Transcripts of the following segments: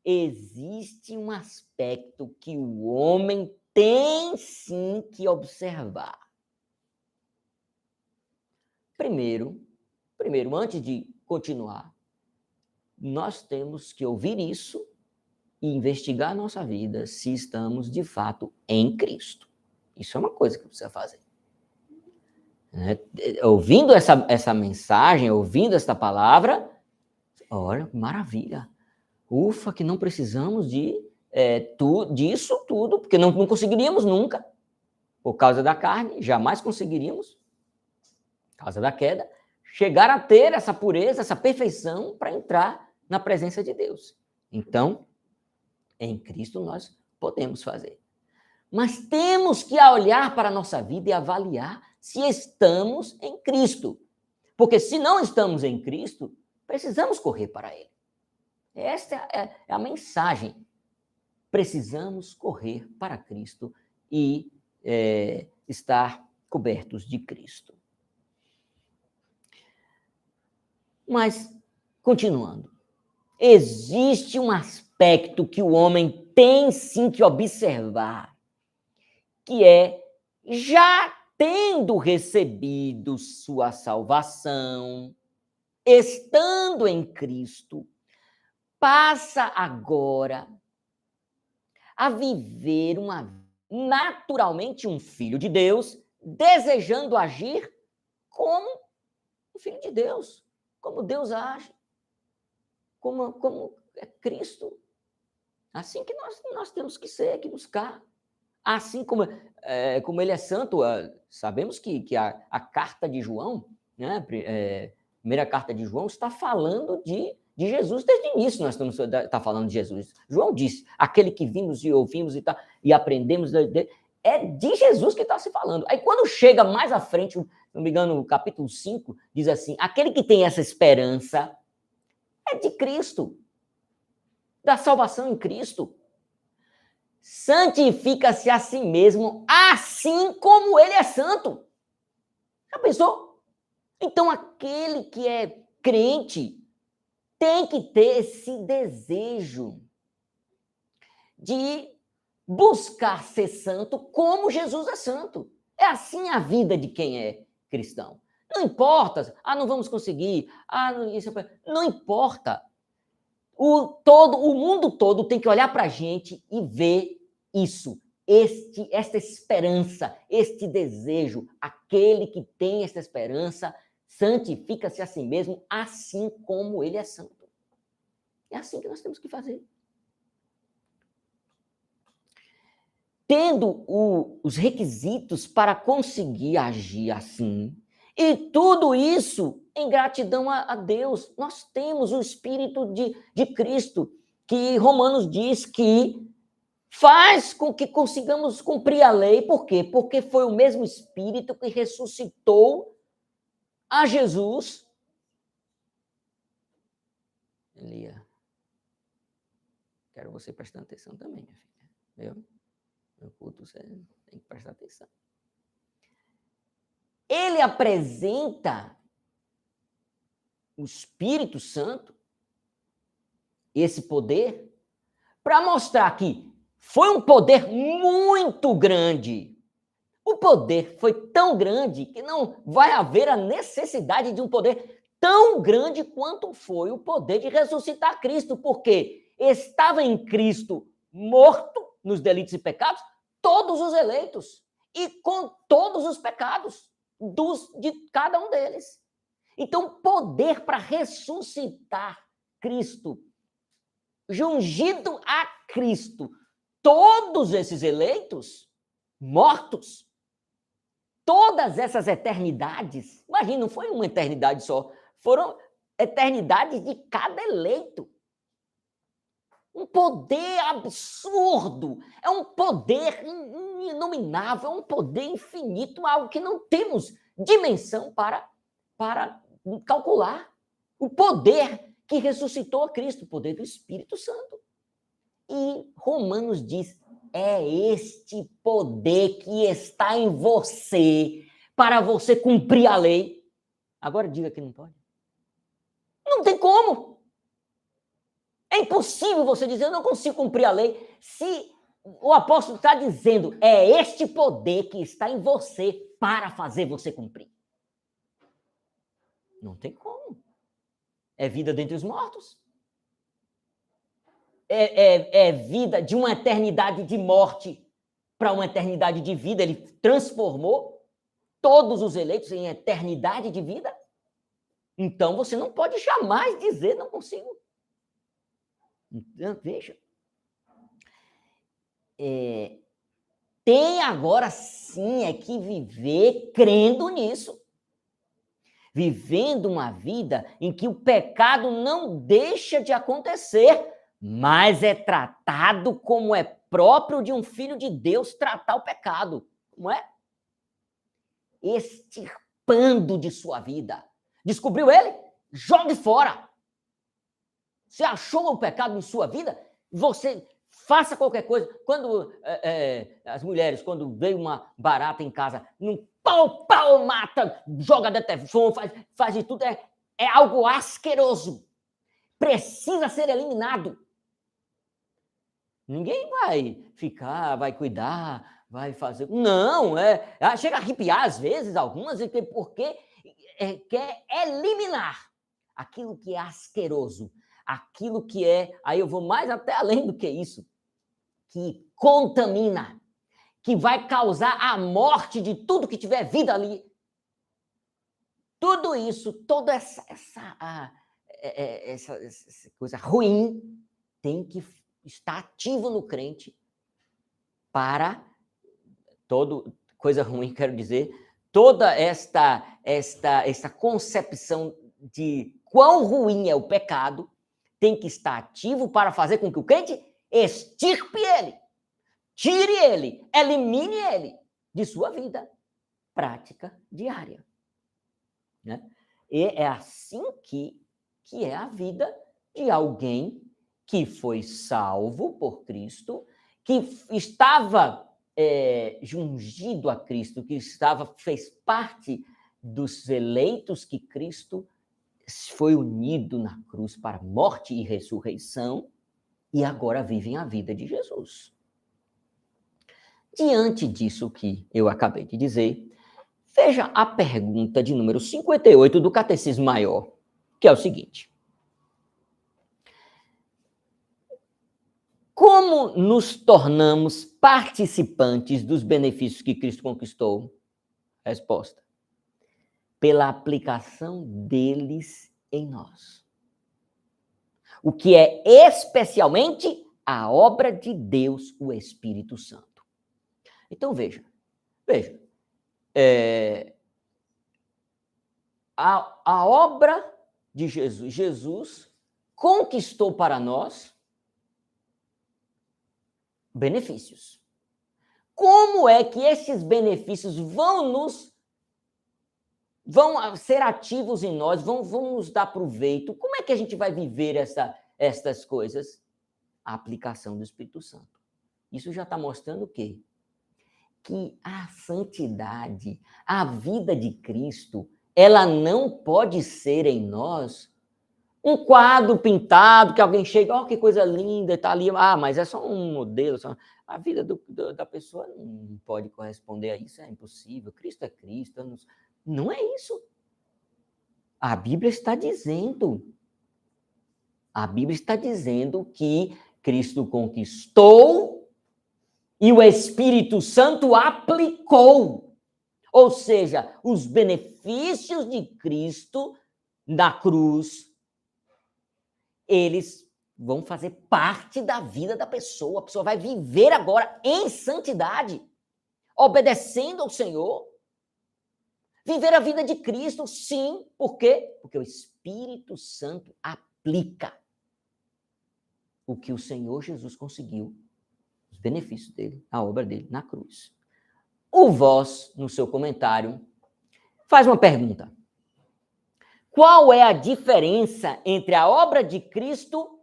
existe um aspecto que o homem tem sim que observar. Primeiro, antes de continuar, nós temos que ouvir isso e investigar a nossa vida se estamos de fato em Cristo. Isso é uma coisa que precisa fazer. Ouvindo essa mensagem, ouvindo esta palavra, olha, maravilha. Ufa, que não precisamos disso tudo, porque não conseguiríamos nunca. Por causa da carne, jamais conseguiríamos, por causa da queda, chegar a ter essa pureza, essa perfeição para entrar na presença de Deus. Então, em Cristo nós podemos fazer. Mas temos que olhar para a nossa vida e avaliar se estamos em Cristo. Porque se não estamos em Cristo, precisamos correr para Ele. Esta é a mensagem. Precisamos correr para Cristo e estar cobertos de Cristo. Mas, continuando, existe um aspecto que o homem tem sim que observar, que é, já tendo recebido sua salvação, estando em Cristo, passa agora a viver naturalmente um filho de Deus, desejando agir como um filho de Deus, como Deus age, como é Cristo. Assim que nós temos que ser, que buscar. Assim como ele é santo, sabemos que a carta de João, né, primeira carta de João, está falando de Jesus desde o início. Nós está falando de Jesus. João disse: aquele que vimos e ouvimos e aprendemos é de Jesus que está se falando. Aí quando chega mais à frente, se não me engano, no capítulo 5, diz assim: aquele que tem essa esperança é de Cristo, da salvação em Cristo. Santifica-se a si mesmo, assim como ele é santo. Já pensou? Então, aquele que é crente tem que ter esse desejo de buscar ser santo como Jesus é santo. É assim a vida de quem é cristão. Não importa, não vamos conseguir, não importa. O mundo todo tem que olhar para a gente e ver isso, esta esperança, este desejo. Aquele que tem esta esperança santifica-se a si mesmo, assim como ele é santo. É assim que nós temos que fazer. Tendo os requisitos para conseguir agir assim, e tudo isso em gratidão a Deus. Nós temos o Espírito de Cristo, que Romanos diz que faz com que consigamos cumprir a lei. Por quê? Porque foi o mesmo Espírito que ressuscitou a Jesus. Elia, quero você prestando atenção também, minha filha. Meu culto, você tem que prestar atenção. Ele apresenta o Espírito Santo, esse poder, para mostrar que foi um poder muito grande. O poder foi tão grande que não vai haver a necessidade de um poder tão grande quanto foi o poder de ressuscitar Cristo, porque estava em Cristo morto nos delitos e pecados todos os eleitos e com todos os pecados de cada um deles. Então, poder para ressuscitar Cristo, jungido a Cristo, todos esses eleitos mortos, todas essas eternidades, imagina, não foi uma eternidade só, foram eternidades de cada eleito. Um poder absurdo, é um poder inominável, é um poder infinito, algo que não temos dimensão para calcular. O poder que ressuscitou a Cristo, o poder do Espírito Santo. E Romanos diz: é este poder que está em você para você cumprir a lei. Agora diga que não pode. Não tem como. É impossível você dizer, eu não consigo cumprir a lei, se o apóstolo está dizendo, é este poder que está em você para fazer você cumprir. Não tem como. É vida dentre os mortos. É vida de uma eternidade de morte para uma eternidade de vida. Ele transformou todos os eleitos em eternidade de vida. Então, você não pode jamais dizer, não consigo. Então, veja. Tem agora sim é que viver crendo nisso. Vivendo uma vida em que o pecado não deixa de acontecer, mas é tratado como é próprio de um filho de Deus tratar o pecado, não é? Extirpando de sua vida. Descobriu ele? Jogue fora. Você achou o pecado em sua vida? Você faça qualquer coisa. Quando as mulheres, quando vem uma barata em casa, não pau, mata, joga detefon, faz de tudo. É algo asqueroso. Precisa ser eliminado. Ninguém vai ficar, vai cuidar, vai fazer. Não, chega a arrepiar às vezes, algumas, porque quer eliminar aquilo que é asqueroso, aquilo que aí eu vou mais até além do que isso, que contamina, que vai causar a morte de tudo que tiver vida ali. Tudo isso, toda essa coisa ruim tem que estar ativo no crente para coisa ruim, quero dizer, toda esta concepção de quão ruim é o pecado tem que estar ativo para fazer com que o crente extirpe ele, tire ele, elimine ele de sua vida prática diária. Né? E é assim que é a vida de alguém que foi salvo por Cristo, que estava ungido a Cristo, que fez parte dos eleitos que Cristo foi unido na cruz para morte e ressurreição, e agora vivem a vida de Jesus. Diante disso que eu acabei de dizer, veja a pergunta de número 58 do Catecismo Maior, que é o seguinte: como nos tornamos participantes dos benefícios que Cristo conquistou? Resposta: pela aplicação deles em nós. O que é especialmente a obra de Deus, o Espírito Santo. Então, veja. A obra de Jesus conquistou para nós benefícios. Como é que esses benefícios vão ser ativos em nós, vão nos dar proveito? Como é que a gente vai viver estas coisas? A aplicação do Espírito Santo. Isso já está mostrando o quê? Que a santidade, a vida de Cristo, ela não pode ser em nós um quadro pintado, que alguém chega, que coisa linda, está ali, mas é só um modelo. A vida da pessoa não pode corresponder a isso, é impossível. Cristo é Cristo. Não é isso. A Bíblia está dizendo que Cristo conquistou e o Espírito Santo aplicou. Ou seja, os benefícios de Cristo na cruz, eles vão fazer parte da vida da pessoa. A pessoa vai viver agora em santidade, obedecendo ao Senhor. Viver a vida de Cristo, sim. Por quê? Porque o Espírito Santo aplica o que o Senhor Jesus conseguiu, os benefícios dele, a obra dele na cruz. O Voz, no seu comentário, faz uma pergunta. Qual é a diferença entre a obra de Cristo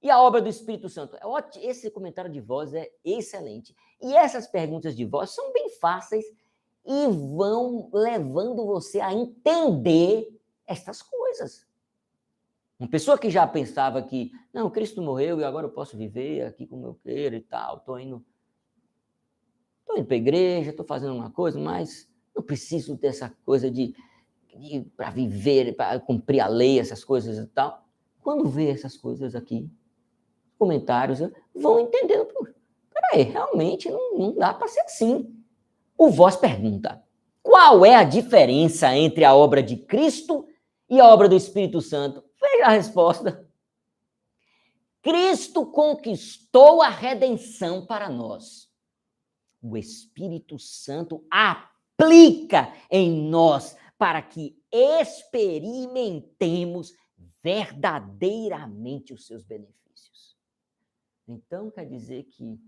e a obra do Espírito Santo? Esse comentário de Voz é excelente. E essas perguntas de Voz são bem fáceis e vão levando você a entender estas coisas. Uma pessoa que já pensava que, não, Cristo morreu e agora eu posso viver aqui como eu quero e tal, estou indo para a igreja, estou fazendo uma coisa, mas não preciso dessa coisa de para viver, para cumprir a lei, essas coisas e tal. Quando vê essas coisas aqui, comentários, vão entendendo. Peraí, realmente não dá para ser assim. O Voz pergunta, qual é a diferença entre a obra de Cristo e a obra do Espírito Santo? Veja a resposta. Cristo conquistou a redenção para nós. O Espírito Santo aplica em nós para que experimentemos verdadeiramente os seus benefícios. Então, quer dizer que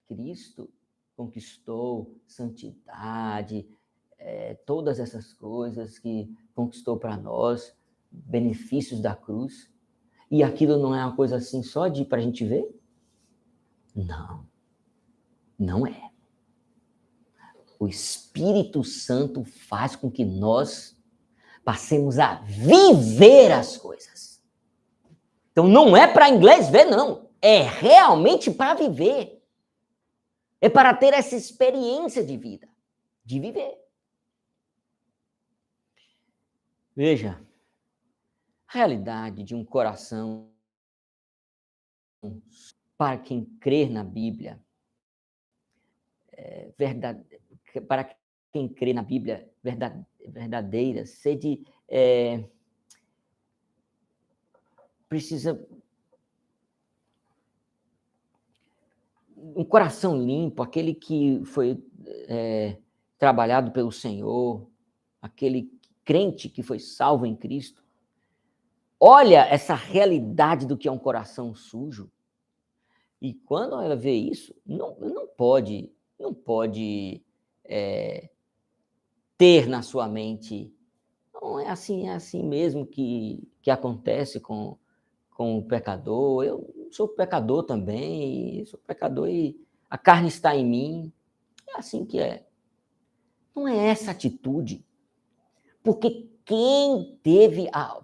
Cristo conquistou santidade, todas essas coisas que conquistou para nós, benefícios da cruz, e aquilo não é uma coisa assim só para a gente ver? Não, não é. O Espírito Santo faz com que nós passemos a viver as coisas. Então não é para inglês ver, não. É realmente para viver. É para ter essa experiência de vida, de viver. Veja, a realidade de um coração para quem crer na Bíblia, para quem crê na Bíblia verdadeira, sede precisa um coração limpo, aquele que foi trabalhado pelo Senhor, aquele crente que foi salvo em Cristo. Olha essa realidade do que é um coração sujo. E quando ela vê isso, não pode ter na sua mente, não é assim mesmo que acontece com o pecador. Eu sou pecador também, sou pecador e a carne está em mim. É assim que é. Não é essa atitude. Porque quem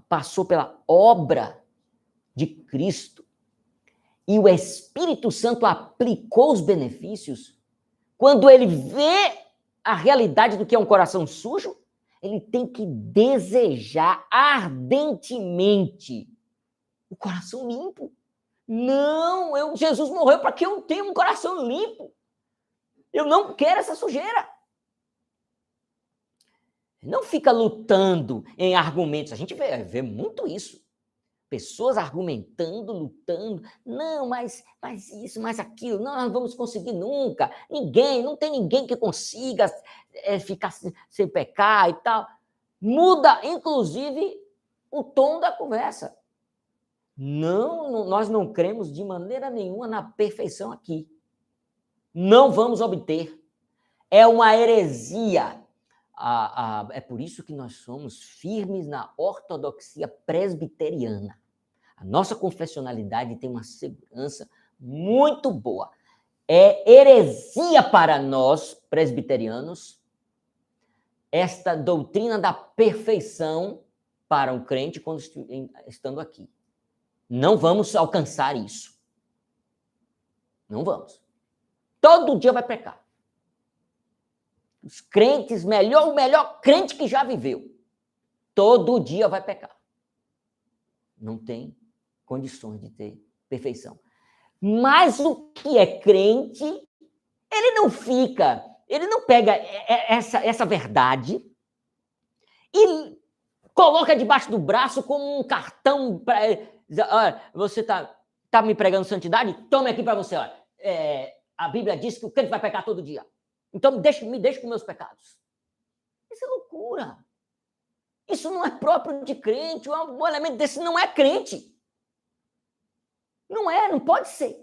passou pela obra de Cristo e o Espírito Santo aplicou os benefícios, quando ele vê a realidade do que é um coração sujo, ele tem que desejar ardentemente o coração limpo. Não, Jesus morreu para que eu tenha um coração limpo. Eu não quero essa sujeira. Não fica lutando em argumentos. A gente vê muito isso. Pessoas argumentando, lutando. Não, mas isso, mas aquilo. Não, nós vamos conseguir nunca. Não tem ninguém que consiga ficar sem pecar e tal. Muda, inclusive, o tom da conversa. Não, nós não cremos de maneira nenhuma na perfeição aqui. Não vamos obter. É uma heresia. É por isso que nós somos firmes na ortodoxia presbiteriana. A nossa confessionalidade tem uma segurança muito boa. É heresia para nós, presbiterianos, esta doutrina da perfeição para um crente quando estando aqui. Não vamos alcançar isso. Não vamos. Todo dia vai pecar. Os crentes, o melhor crente que já viveu, todo dia vai pecar. Não tem condições de ter perfeição. Mas o que é crente, ele não pega essa verdade e coloca debaixo do braço como um cartão para você tá me pregando santidade? Tome aqui para você, olha. A Bíblia diz que o crente vai pecar todo dia. Então me deixe com meus pecados. Isso é loucura. Isso não é próprio de crente. Um elemento desse não é crente. Não pode ser.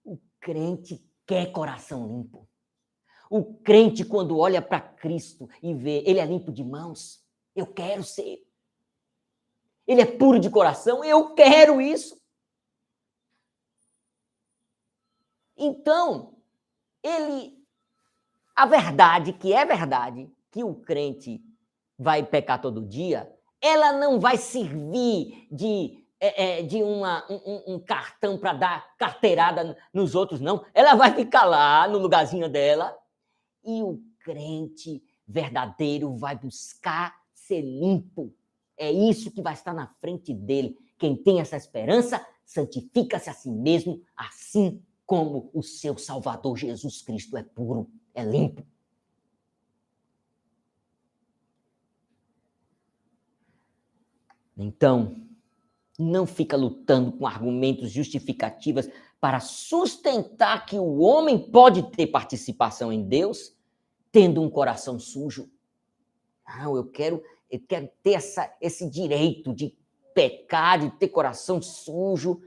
O crente quer coração limpo. O crente, quando olha para Cristo e vê, ele é limpo de mãos, eu quero ser. Ele é puro de coração, eu quero isso. Então, a verdade, que é verdade, que o crente vai pecar todo dia, ela não vai servir de um cartão para dar carteirada nos outros, não. Ela vai ficar lá no lugarzinho dela e o crente verdadeiro vai buscar ser limpo. É isso que vai estar na frente dele. Quem tem essa esperança, santifica-se a si mesmo, assim como o seu Salvador Jesus Cristo é puro, é limpo. Então, não fica lutando com argumentos justificativas para sustentar que o homem pode ter participação em Deus tendo um coração sujo. Não, eu quero ter esse direito de pecar, de ter coração sujo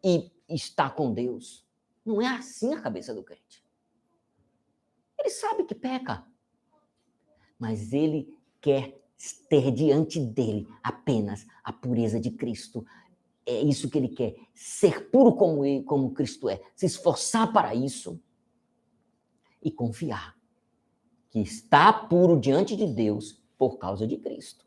e estar com Deus. Não é assim a cabeça do crente. Ele sabe que peca, mas ele quer ter diante dele apenas a pureza de Cristo. É isso que ele quer, ser puro como Cristo é, se esforçar para isso e confiar que está puro diante de Deus por causa de Cristo.